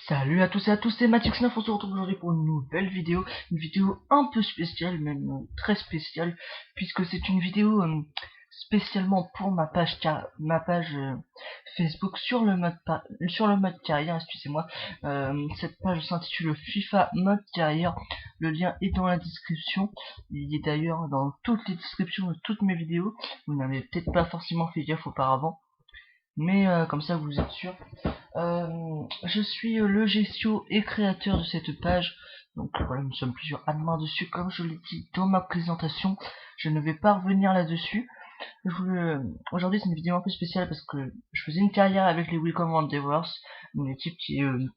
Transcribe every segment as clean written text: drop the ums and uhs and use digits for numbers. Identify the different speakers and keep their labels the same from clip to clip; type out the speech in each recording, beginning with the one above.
Speaker 1: Salut à tous et à tous, c'est Matix9, on se retrouve aujourd'hui pour une vidéo un peu spéciale, même très spéciale, puisque c'est une vidéo spécialement pour ma page Facebook sur le mode carrière, excusez-moi. Cette page s'intitule FIFA mode carrière, le lien est dans la description, il est d'ailleurs dans toutes les descriptions de toutes mes vidéos, vous n'avez peut-être pas forcément fait gaffe auparavant, mais comme ça vous êtes sûr. Je suis le Gestio et créateur de cette page. Donc voilà, nous sommes plusieurs admins dessus, comme je l'ai dit dans ma présentation. Je ne vais pas revenir là-dessus. Aujourd'hui c'est une vidéo un peu spéciale parce que je faisais une carrière avec les Wycombe Wanderers, une équipe qui est une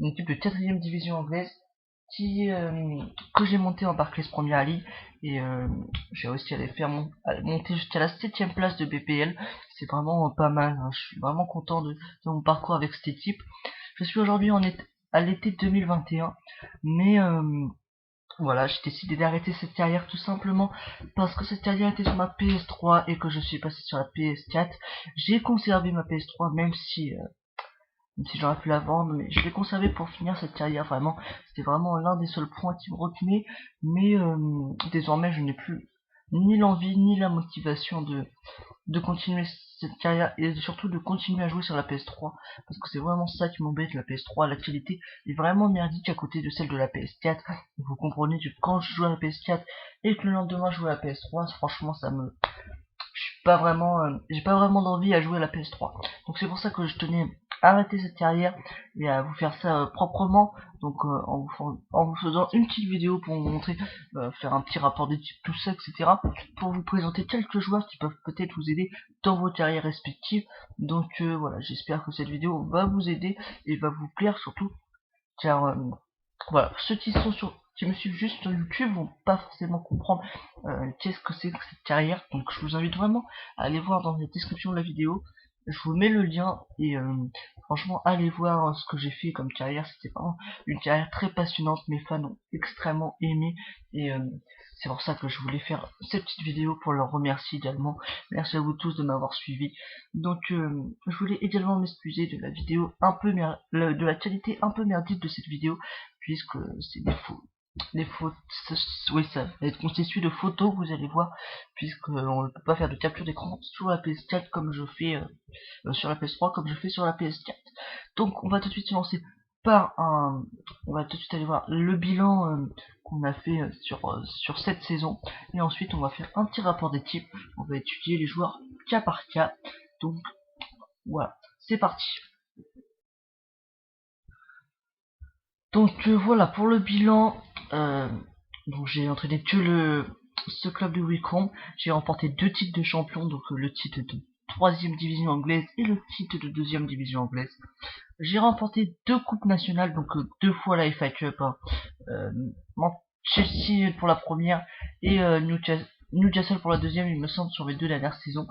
Speaker 1: équipe de 4ème division anglaise qui que j'ai monté en Barclays Premier League et j'ai réussi à les faire monter jusqu'à la 7ème place de BPL. C'est vraiment pas mal, hein. Je suis vraiment content de mon parcours avec cette équipe. Je suis aujourd'hui à l'été 2021, mais voilà, j'ai décidé d'arrêter cette carrière tout simplement parce que cette carrière était sur ma PS3 et que je suis passé sur la PS4. J'ai conservé ma PS3 même si j'aurais pu la vendre, mais je l'ai conservé pour finir cette carrière. Vraiment, c'était vraiment l'un des seuls points qui me retenait, mais désormais je n'ai plus ni l'envie ni la motivation de continuer cette carrière et surtout de continuer à jouer sur la PS3 parce que c'est vraiment ça qui m'embête. La PS3, la qualité est vraiment merdique à côté de celle de la PS4. Vous comprenez que quand je joue à la PS4 et que le lendemain je joue à la PS3, franchement je suis pas vraiment j'ai pas vraiment d'envie à jouer à la PS3. Donc c'est pour ça que je tenais à arrêter cette carrière et à vous faire ça proprement. Donc en vous faisant une petite vidéo pour vous montrer, faire un petit rapport d'équipe, tout ça, etc. Pour vous présenter quelques joueurs qui peuvent peut-être vous aider dans vos carrières respectives. Donc voilà, j'espère que cette vidéo va vous aider et va vous plaire surtout, car voilà, ceux qui me suivent juste sur YouTube vont pas forcément comprendre qu'est-ce que c'est que cette carrière. Donc je vous invite vraiment à aller voir dans la description de la vidéo. Je vous mets le lien et franchement allez voir ce que j'ai fait comme carrière. C'était vraiment une carrière très passionnante. Mes fans ont extrêmement aimé et c'est pour ça que je voulais faire cette petite vidéo pour leur remercier également. Merci à vous tous de m'avoir suivi. Donc je voulais également m'excuser de la vidéo de la qualité un peu merdique de cette vidéo, puisque c'est des fautes, oui, ça va être constitué de photos que vous allez voir, puisque on ne peut pas faire de capture d'écran sur la PS4 comme je fais sur la PS3 comme je fais sur la PS4. Donc on va tout de suite se lancer par on va tout de suite aller voir le bilan qu'on a fait sur cette saison, et ensuite on va faire un petit rapport d'équipe. On va étudier les joueurs cas par cas. Donc voilà, c'est parti. Donc voilà pour le bilan. Donc j'ai entraîné que ce club de Wycombe. J'ai remporté 2 titres de champion, donc le titre de 3ème division anglaise et le titre de 2ème division anglaise. J'ai remporté 2 coupes nationales, donc 2 fois la FA Cup, hein. Euh, Chelsea pour la première et Newcastle pour la deuxième, il me semble, sur mes 2 dernières saisons.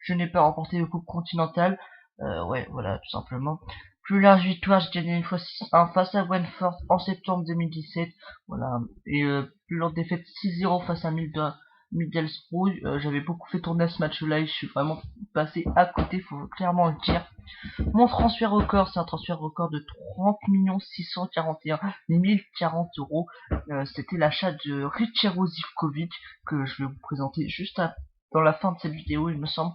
Speaker 1: Je n'ai pas remporté de coupe continentale. Ouais, voilà, tout simplement. Plus large victoire, j'ai gagné une fois 6-1 face à Brentford en septembre 2017. Voilà. Et plus lourde défaite 6-0 face à Middlesbrough. J'avais beaucoup fait tourner à ce match-là et je suis vraiment passé à côté, faut clairement le dire. Mon transfert record, c'est un transfert record de 30 641 040 euros. C'était l'achat de Richero Zivkovic, que je vais vous présenter dans la fin de cette vidéo, il me semble.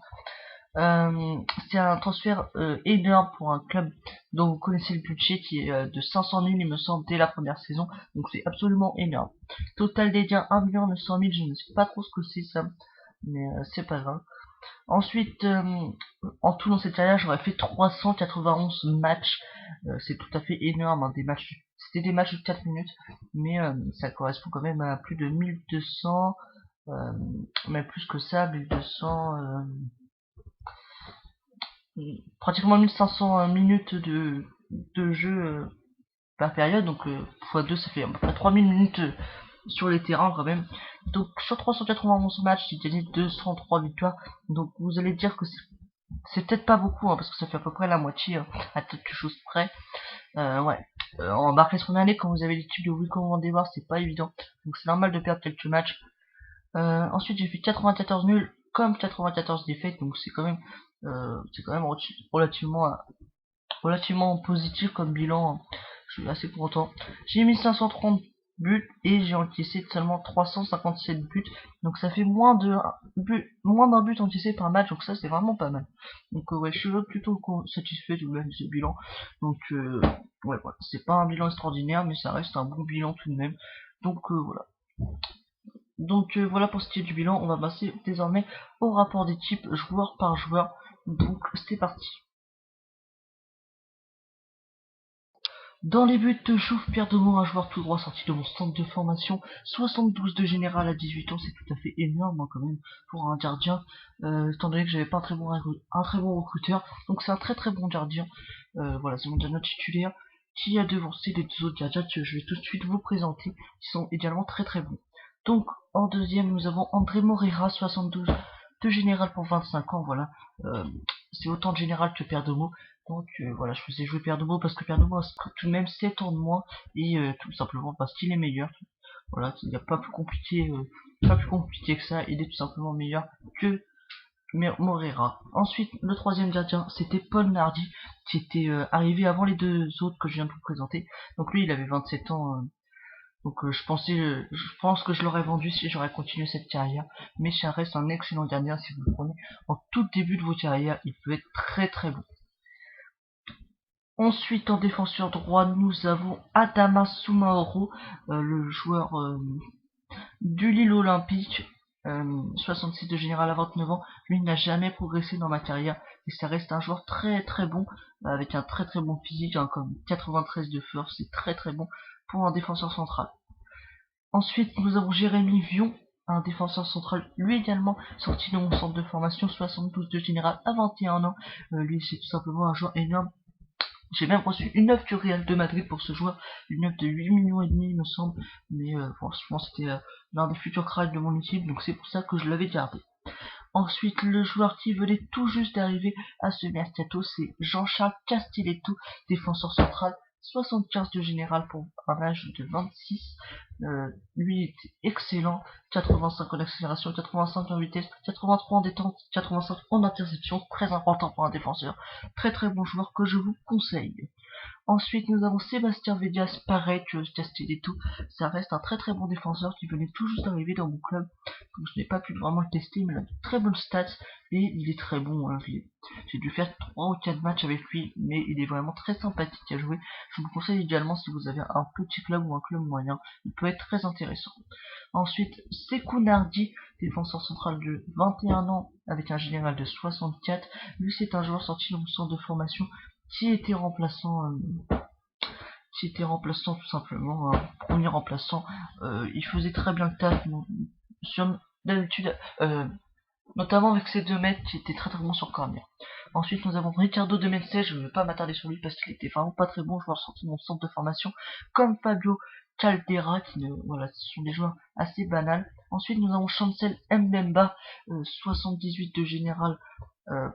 Speaker 1: C'est un transfert énorme pour un club dont vous connaissez le budget, qui est de 500 000, il me semble, dès la première saison. Donc c'est absolument énorme. Total des gains 1 900 000, je ne sais pas trop ce que c'est ça, mais c'est pas grave. Ensuite, en tout dans cette carrière, j'aurais fait 391 matchs. C'est tout à fait énorme, hein, c'était des matchs de 4 minutes, mais ça correspond quand même à plus de 1200, même plus que ça, 1200, pratiquement 1500 minutes de jeu par période, donc x2 ça fait à peu près 3000 minutes sur les terrains quand même. Donc sur 391 matchs, j'ai gagné 203 victoires. Donc vous allez dire que c'est peut-être pas beaucoup, hein, parce que ça fait à peu près la moitié, à quelque chose près. Ouais. En Barclays Premier League, quand vous avez l'équipe de Wycombe Wanderers, c'est pas évident. Donc c'est normal de perdre quelques matchs. Ensuite j'ai fait 94 nuls comme 94 défaites, donc c'est quand même relativement relativement positif comme bilan, hein. Je suis assez content. J'ai mis 530 buts et j'ai encaissé seulement 357 buts, donc ça fait moins d'un but encaissé par match, donc ça c'est vraiment pas mal. Donc ouais, je suis plutôt satisfait de même ce bilan. Donc ouais, voilà, c'est pas un bilan extraordinaire, mais ça reste un bon bilan tout de même. Donc voilà. Donc voilà pour ce qui est du bilan. On va passer désormais au rapport des types joueur par joueur. Donc c'est parti. Dans les buts, Chouf Pierre Demont, un joueur tout droit sorti de mon centre de formation, 72 de général à 18 ans, c'est tout à fait énorme hein, quand même pour un gardien, étant donné que j'avais pas un très bon recruteur, donc c'est un très bon gardien. Voilà, c'est mon gardien titulaire qui a devancé les deux autres gardiens que je vais tout de suite vous présenter, qui sont également très bons. Donc en deuxième, nous avons André Moreira, 72 de général pour 25 ans, voilà. C'est autant de général que Pierre Demont. Donc voilà, je faisais jouer Pierre Demont parce que Pierre Demont a tout de même 7 ans de moins et tout simplement parce qu'il est meilleur. Voilà, il n'y a pas plus compliqué que ça, il est tout simplement meilleur que Moreira. Ensuite, le troisième gardien, c'était Paul Nardi, qui était arrivé avant les deux autres que je viens de vous présenter. Donc lui, il avait 27 ans, donc je pense que je l'aurais vendu si j'aurais continué cette carrière. Mais ça reste un excellent gardien si vous le prenez en tout début de vos carrières, il peut être très bon. Ensuite, en défenseur droit, nous avons Adama Soumaoro, le joueur du Lille Olympique, 66 de général à 29 ans. Lui n'a jamais progressé dans ma carrière et ça reste un joueur très bon, avec un très bon physique, hein, comme 93 de force, c'est très bon pour un défenseur central. Ensuite, nous avons Jérémy Vion, un défenseur central, lui également sorti de mon centre de formation, 72 de général à 21 ans. Lui, c'est tout simplement un joueur énorme. J'ai même reçu une offre du Real de Madrid pour ce joueur, une offre de 8 millions et demi, il me semble, mais franchement, c'était l'un des futurs cracks de mon équipe, donc c'est pour ça que je l'avais gardé. Ensuite, le joueur qui venait tout juste d'arriver à ce mercato, c'est Jean-Charles Castelletto, défenseur central, 75 de général pour un âge de 26. Lui était excellent, 85 en accélération, 85 en vitesse, 83 en détente, 85 en interception, très important pour un défenseur. Très bon joueur que je vous conseille. Ensuite, nous avons Sébastien Védias, pareil que Castelletto. Ça reste un très bon défenseur qui venait tout juste d'arriver dans mon club. Donc je n'ai pas pu vraiment le tester, mais il a de très bonnes stats et il est très bon. Hein. J'ai dû faire 3 ou 4 matchs avec lui, mais il est vraiment très sympathique à jouer. Je vous conseille également si vous avez un petit club ou un club moyen. Il peut être très intéressant. Ensuite, Sekou Nardi, défenseur central de 21 ans avec un général de 64. Lui, c'est un joueur sorti de mon centre de formation qui était remplaçant tout simplement, premier remplaçant. Il faisait très bien le taf, d'habitude, notamment avec ses 2 mètres qui étaient très bon sur corner. Ensuite, nous avons Ricardo de Menses, je ne vais pas m'attarder sur lui parce qu'il était vraiment pas très bon, joueur sorti de mon centre de formation, comme Fabio Caldera, voilà, ce sont des joueurs assez banals. Ensuite, nous avons Chancel Mbemba, 78 de général,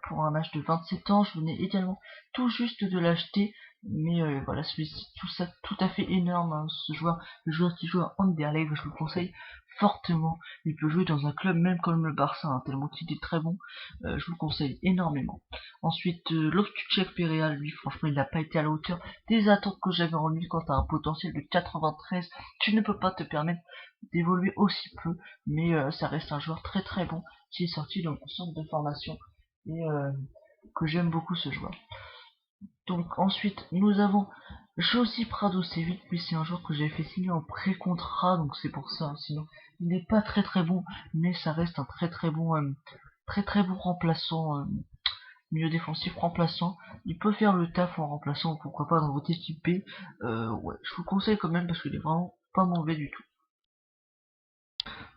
Speaker 1: pour un âge de 27 ans. Je venais également tout juste de l'acheter, mais voilà, celui-ci tout à fait énorme, hein, ce joueur, le joueur qui joue à Anderlecht, je vous le conseille fortement. Il peut jouer dans un club même comme le Barça, hein, tellement qu'il est très bon, je vous le conseille énormément. Ensuite, Loftus-Cheek Pereira, lui franchement il n'a pas été à la hauteur des attentes que j'avais en lui. Quand tu as un potentiel de 93, tu ne peux pas te permettre d'évoluer aussi peu, mais ça reste un joueur très bon qui est sorti dans mon centre de formation et que j'aime beaucoup ce joueur. Donc ensuite nous avons Josy Prado C8, lui c'est un joueur que j'avais fait signer en pré-contrat, donc c'est pour ça, sinon il n'est pas très bon, mais ça reste un très bon remplaçant, milieu défensif remplaçant. Il peut faire le taf en remplaçant, pourquoi pas dans votre équipe B. Ouais, je vous conseille quand même parce qu'il est vraiment pas mauvais du tout.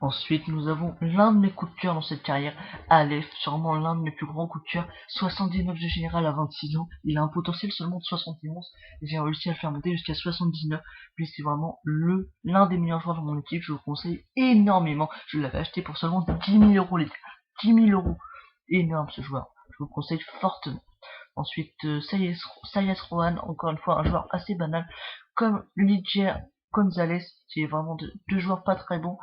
Speaker 1: Ensuite, nous avons l'un de mes coups de cœur dans cette carrière, Aleph, sûrement l'un de mes plus grands coups de cœur, 79 de général à 26 ans, il a un potentiel seulement de 71, et j'ai réussi à le faire monter jusqu'à 79, lui c'est vraiment l'un des meilleurs joueurs de mon équipe, je vous conseille énormément, je l'avais acheté pour seulement 10 000 euros les gars, 10 000 euros, énorme ce joueur, je vous conseille fortement. Ensuite, Sayas Rohan, encore une fois un joueur assez banal, comme Ligier Gonzalez, qui est vraiment deux joueurs pas très bons.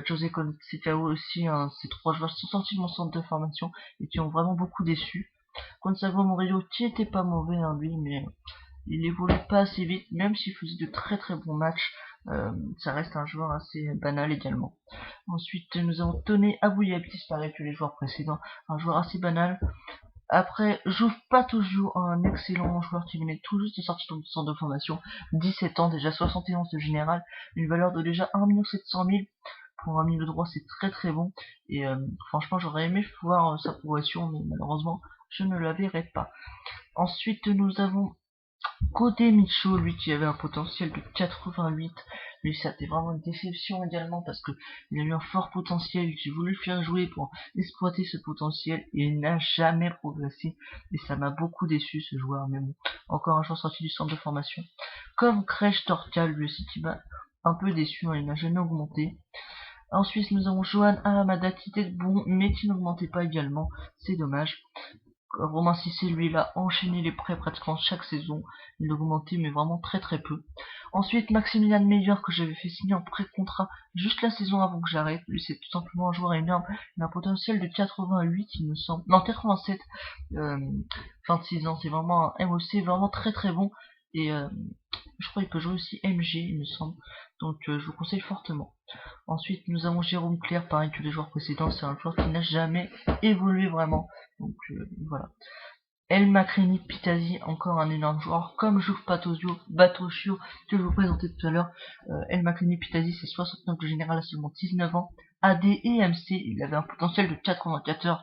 Speaker 1: José Conceição aussi, hein, ces 3 joueurs sont sortis de mon centre de formation et qui ont vraiment beaucoup déçu. Gonzalo Murillo qui était pas mauvais hein, lui, mais il évolue pas assez vite, même s'il faisait de très très bons matchs. Ça reste un joueur assez banal également. Ensuite, nous avons Tony Abouyabis, pareil que les joueurs précédents, un joueur assez banal. Après, j'ouvre pas toujours un excellent joueur qui venait tout juste de sortir de centre de formation, 17 ans, déjà 71 de général, une valeur de déjà 1 700 000. Pour un milieu droit, c'est très très bon. Et franchement, j'aurais aimé voir sa progression, mais malheureusement, je ne la verrai pas. Ensuite, nous avons Côté Micho, lui qui avait un potentiel de 88, lui ça a été vraiment une déception également parce que il a eu un fort potentiel, j'ai voulu le faire jouer pour exploiter ce potentiel et il n'a jamais progressé et ça m'a beaucoup déçu ce joueur, mais bon, encore un joueur sorti du centre de formation. Comme Crèche Torcal, lui aussi qui m'a un peu déçu, hein, il n'a jamais augmenté. Ensuite nous avons Johan Ahamada qui était bon mais qui n'augmentait pas également, c'est dommage. Romain Cissé, lui, il a enchaîné les prêts pratiquement chaque saison. Il a augmenté, mais vraiment très très peu. Ensuite, Maximilian Meyer, que j'avais fait signer en pré-contrat juste la saison avant que j'arrête. Lui, c'est tout simplement un joueur énorme. Il a un potentiel de 88, il me semble. Non, 87, 26 ans. C'est vraiment un MOC vraiment très très bon. Et je crois qu'il peut jouer aussi MG, il me semble. Donc, je vous conseille fortement. Ensuite, nous avons Jérôme Claire, pareil que les joueurs précédents, c'est un joueur qui n'a jamais évolué vraiment. Donc voilà. El Macrini Pitazi, encore un énorme joueur, comme Juve Batosio que je vous présentais tout à l'heure. El Macrini Pitazi, c'est 69 de général à seulement 19 ans. AD et MC, il avait un potentiel de 94,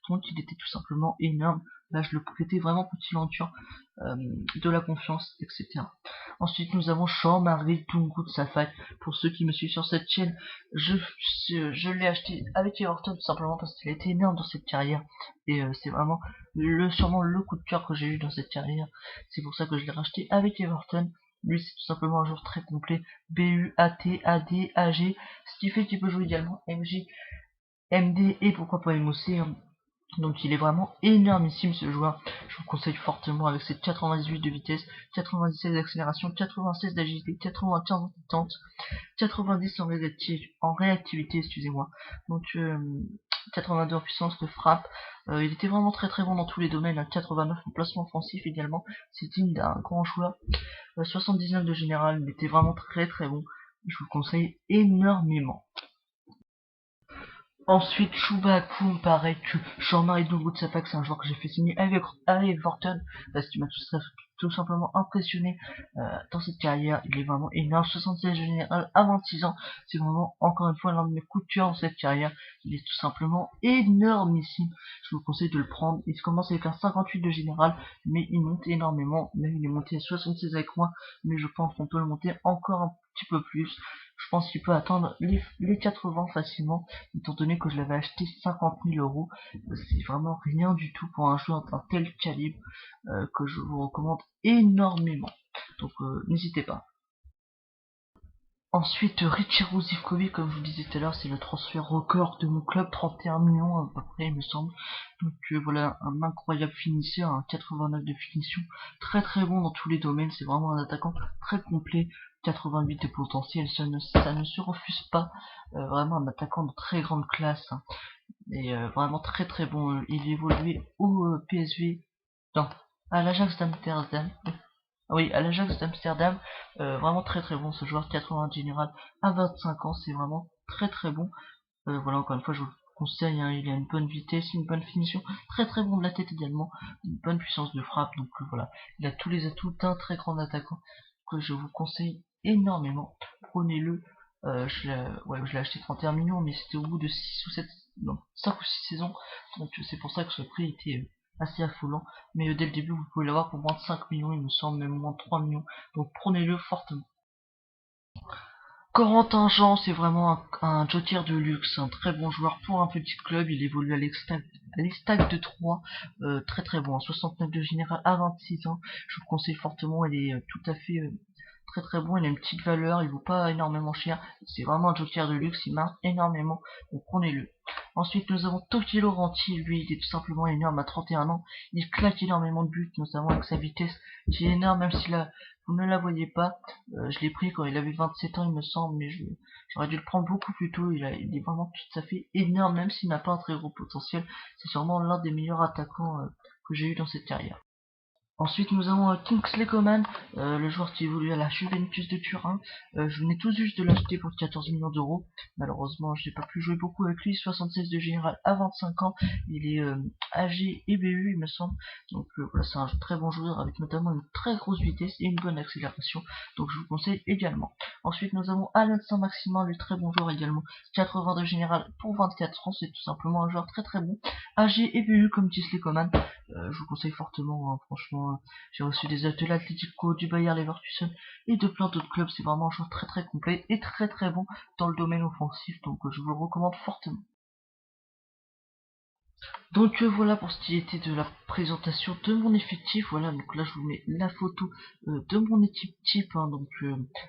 Speaker 1: donc il était tout simplement énorme. Là, je le prêtais vraiment petit lenture, de la confiance, etc. Ensuite, nous avons Jean-Marie Tungut Safai. Pour ceux qui me suivent sur cette chaîne, je l'ai acheté avec Everton tout simplement parce qu'il a été énorme dans cette carrière. Et c'est vraiment sûrement le coup de cœur que j'ai eu dans cette carrière. C'est pour ça que je l'ai racheté avec Everton. Lui, c'est tout simplement un joueur très complet. BU, AT, AD, AG. Ce qui fait qu'il peut jouer également MJ, MD et pourquoi pas MOC. Donc il est vraiment énormissime ce joueur. Je vous conseille fortement avec ses 98 de vitesse, 97 d'accélération, 96 d'agilité, 95 en tente, 90 en réactivité, excusez-moi. Donc 82 en puissance de frappe. Il était vraiment très très bon dans tous les domaines. 89 en placement offensif également. C'est digne d'un grand joueur. 79 de général, il était vraiment très très bon. Je vous le conseille énormément. Ensuite, Chouba Akoum, pareil que Jean-Marie Dungut-Safak, c'est un joueur que j'ai fait signer avec Everton, parce qu'il m'a tout simplement impressionné dans cette carrière. Il est vraiment énorme, 76 général à 26 ans. C'est vraiment, encore une fois, l'un de mes coups de cœur dans cette carrière. Il est tout simplement énormissime. Je vous conseille de le prendre. Il commence avec un 58 de général, mais il monte énormément. Là, il est monté à 76 avec moi, mais je pense qu'on peut le monter encore un petit peu plus. Je pense qu'il peut atteindre les 80 facilement, étant donné que je l'avais acheté 50 000 euros. C'est vraiment rien du tout pour un joueur d'un tel calibre que je vous recommande énormément. Donc n'hésitez pas. Ensuite, Richard Zivkovic, comme je vous disais tout à l'heure, c'est le transfert record de mon club, 31 millions à peu près, il me semble. Donc voilà, un incroyable finisseur, un 89 de finition, très très bon dans tous les domaines, c'est vraiment un attaquant très complet, 88 de potentiel, ça ne se refuse pas, vraiment un attaquant de très grande classe, hein, et vraiment très très bon. Il évoluait au PSV, non, à l'Ajax d'Amsterdam. Oui, à l'Ajax d'Amsterdam, vraiment très très bon ce joueur, 80 général à 25 ans, c'est vraiment très très bon. Voilà, encore une fois, je vous le conseille, hein, il a une bonne vitesse, une bonne finition, très très bon de la tête également, une bonne puissance de frappe, donc voilà, il a tous les atouts d'un très grand attaquant que je vous conseille énormément. Prenez-le, je l'ai acheté 31 millions, mais c'était au bout de 6 ou 7, non, 5 ou 6 saisons, donc c'est pour ça que ce prix était assez affolant, mais dès le début vous pouvez l'avoir pour moins de 5 millions, il me semble, même moins de 3 millions, donc prenez-le fortement. Corentin Jean, c'est vraiment un joker de luxe, un très bon joueur pour un petit club, il évolue à l'Estac de Troyes, très très bon, 69 de général à 26 ans, je vous le conseille fortement, il est tout à fait très très bon, il a une petite valeur, il vaut pas énormément cher, c'est vraiment un joker de luxe, il marque énormément, donc prenez-le. Ensuite nous avons Toki Laurenti, lui il est tout simplement énorme à 31 ans, il claque énormément de buts, notamment avec sa vitesse qui est énorme, même si vous ne la voyez pas, je l'ai pris quand il avait 27 ans il me semble, mais j'aurais dû le prendre beaucoup plus tôt, il est vraiment tout à fait énorme, même s'il n'a pas un très gros potentiel, c'est sûrement l'un des meilleurs attaquants que j'ai eu dans cette carrière. Ensuite, nous avons Kingsley Coman, le joueur qui évolue à la Juventus de Turin. Je venais tout juste de l'acheter pour 14 millions d'euros. Malheureusement, je n'ai pas pu jouer beaucoup avec lui. 76 de général à 25 ans. Il est AG et BU, il me semble. Donc voilà, c'est un très bon joueur avec notamment une très grosse vitesse et une bonne accélération. Donc je vous conseille également. Ensuite, nous avons Alain Saint-Maximin, le très bon joueur également. 80 de général pour 24 ans. C'est tout simplement un joueur très très bon. AG et BU comme Kingsley Coman. Je vous conseille fortement, hein, franchement. J'ai reçu des appels Atlético, du Bayer Leverkusen et de plein d'autres clubs. C'est vraiment un joueur très très complet et très très bon dans le domaine offensif. Donc je vous le recommande fortement. Donc voilà pour ce qui était de la présentation de mon effectif. Voilà, donc là je vous mets la photo de mon équipe type, hein. Donc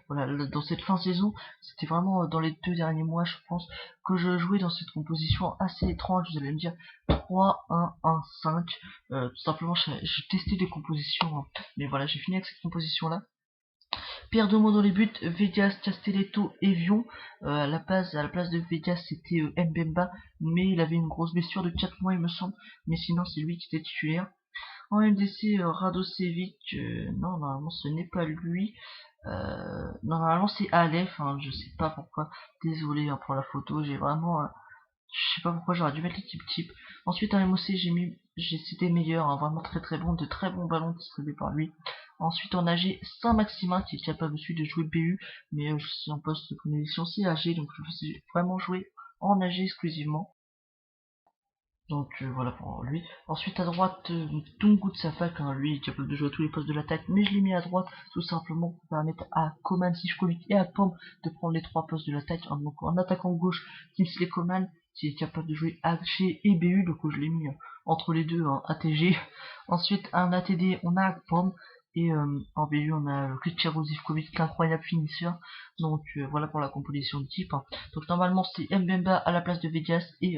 Speaker 1: voilà, là, dans cette fin de saison, c'était vraiment dans les 2 derniers mois je pense que je jouais dans cette composition assez étrange. Vous allez me dire 3-1-1-5, tout simplement j'ai testé des compositions, hein. Mais voilà, j'ai fini avec cette composition là. Pierre Domo dans les buts, Vegas, Castelletto et Vion. À la place de Vegas, c'était Mbemba, mais il avait une grosse blessure de 4 mois, il me semble. Mais sinon, c'est lui qui était titulaire. En MDC, Radosevic, non, normalement, ce n'est pas lui. Non, normalement, c'est Aleph, hein, je sais pas pourquoi. Désolé, hein, pour la photo, j'ai vraiment... je sais pas pourquoi j'aurais dû mettre l'équipe type. Ensuite en MOC c'était meilleur, hein, vraiment très très bon, de très bons ballons distribués par lui. Ensuite en AG Saint-Maximin qui est capable aussi de jouer BU, mais je suis en poste de connexion c'est AG, donc je vais vraiment jouer en AG exclusivement. Donc voilà pour lui. Ensuite à droite, Tungu Tsafak, hein, lui est capable de jouer à tous les postes de l'attaque, mais je l'ai mis à droite tout simplement pour permettre à Coman, Sivkovic et à Pom de prendre les 3 postes de l'attaque. Hein, donc en attaquant gauche, Kingsley Coman qui est capable de jouer AG et BU, donc je l'ai mis entre les deux, hein, ATG. Ensuite un ATD, on a Pom. Et en BU on a Richard Zivkovic, l'incroyable finisseur. Donc voilà pour la composition de type, hein. Donc normalement c'est Mbemba à la place de Vegas et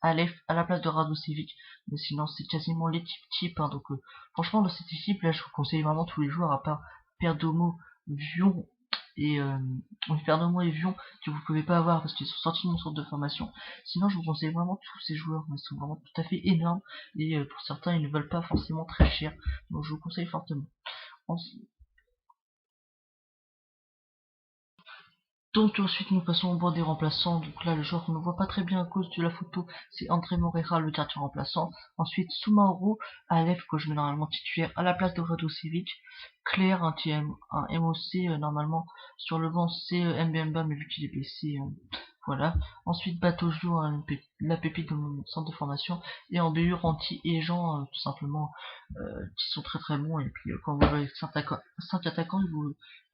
Speaker 1: Aleph à la place de Radosevic, mais sinon c'est quasiment l'équipe type, hein. Donc franchement dans cette équipe là je vous conseille vraiment tous les joueurs à part Perdomo, Vion et Perdomo et Vion que vous pouvez pas avoir parce qu'ils sont sortis de mon centre de formation. Sinon je vous conseille vraiment tous ces joueurs, ils sont vraiment tout à fait énormes et pour certains ils ne veulent pas forcément très cher, donc je vous conseille fortement. Donc ensuite nous passons au banc des remplaçants. Donc là le joueur qu'on ne voit pas très bien à cause de la photo, c'est André Moreira, le gardien remplaçant. Ensuite Soumaoro, Aleph que je mets normalement titulaire à la place de Radosevic. Claire, un MOC normalement sur le banc c'est Mbemba, mais vu qu'il est blessé, voilà. Ensuite Batojo, hein, la pépite de mon centre de formation. Et en BU Ranti et Jean, tout simplement, qui sont très très bons. Et puis quand vous jouez avec 5 attaquants,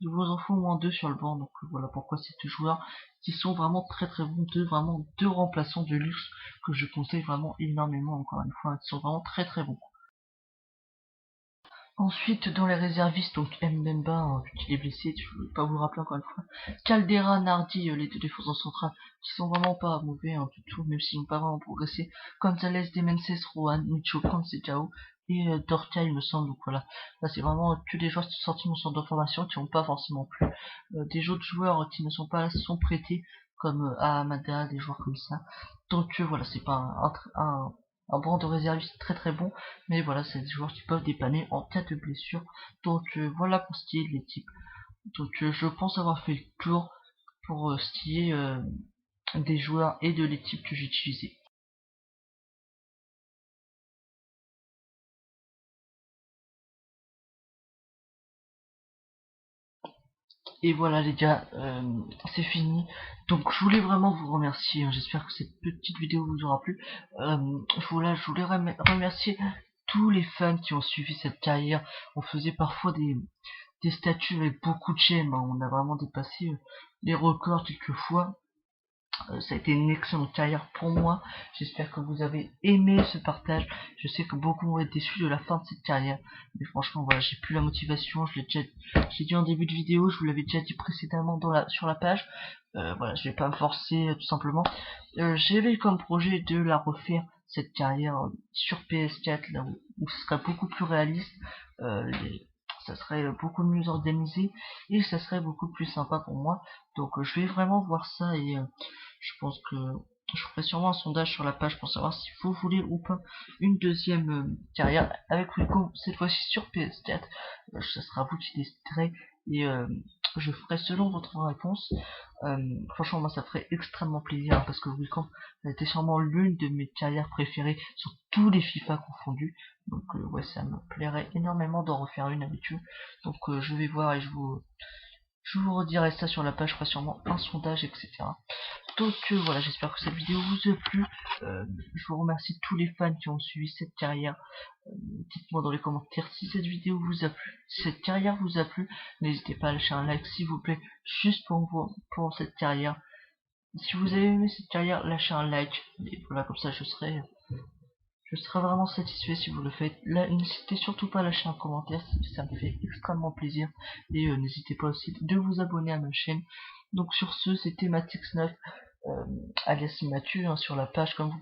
Speaker 1: il vous en faut au moins 2 sur le banc. Donc voilà pourquoi ces 2 joueurs qui sont vraiment très très bons, vraiment deux remplaçants de luxe que je conseille vraiment énormément, encore une fois, qui sont vraiment très très bons. Ensuite, dans les réservistes, donc Mbemba, vu qu'il est blessé, je ne vais pas vous le rappeler encore une fois. Caldera, Nardi, les 2 défenseurs centrales, qui sont vraiment pas mauvais, hein, du tout, même s'ils n'ont pas vraiment progressé. Gonzalez, Demences, Rohan, Micho, Cancecao et Dorca, il me semble. Donc voilà, là c'est vraiment que des joueurs qui sont sortis de mon centre de formation, qui n'ont pas forcément plu. Des autres joueurs qui ne sont pas là sont prêtés, comme Ahamada, des joueurs comme ça. Donc voilà, c'est pas un banc de réservistes très très bon, mais voilà, c'est des joueurs qui peuvent dépanner en cas de blessure. Donc voilà pour ce qui est de l'équipe. Donc je pense avoir fait le tour pour ce qui est des joueurs et de l'équipe que j'ai utilisé. Et voilà les gars, c'est fini. Donc je voulais vraiment vous remercier, hein. J'espère que cette petite vidéo vous aura plu. Je voulais remercier tous les fans qui ont suivi cette carrière. On faisait parfois des statuts avec beaucoup de j'aime, hein. On a vraiment dépassé les records quelques fois. Ça a été une excellente carrière pour moi. J'espère que vous avez aimé ce partage. Je sais que beaucoup vont être déçus de la fin de cette carrière. Mais franchement, voilà, j'ai plus la motivation. J'ai dit en début de vidéo, je vous l'avais déjà dit précédemment sur la page. Voilà, je vais pas me forcer, tout simplement. J'avais comme projet de la refaire, cette carrière, sur PS4, là où ce serait beaucoup plus réaliste. Ça serait beaucoup mieux organisé et ça serait beaucoup plus sympa pour moi. Donc je vais vraiment voir ça et je pense que je ferai sûrement un sondage sur la page pour savoir si vous voulez ou pas une deuxième carrière avec Wilco, cette fois-ci sur PS4. Ça sera vous qui déciderez et je ferai selon votre réponse. Franchement, moi ça ferait extrêmement plaisir hein, parce que Wilco a été sûrement l'une de mes carrières préférées sur tous les FIFA confondus. Donc ouais, ça me plairait énormément d'en refaire une avec eux. Donc je vais voir et je vous redirai ça sur la page, je ferai sûrement un sondage, etc. Donc voilà, j'espère que cette vidéo vous a plu. Je vous remercie tous les fans qui ont suivi cette carrière. Dites-moi dans les commentaires si cette vidéo vous a plu, si cette carrière vous a plu. N'hésitez pas à lâcher un like s'il vous plaît, juste pour cette carrière. Si vous avez aimé cette carrière, lâchez un like. Et voilà, comme ça je serai vraiment satisfait si vous le faites. Là, n'hésitez surtout pas à lâcher un commentaire, ça me fait extrêmement plaisir. Et n'hésitez pas aussi de vous abonner à ma chaîne. Donc sur ce, c'était Matix9, alias Mathieu, hein, sur la page comme vous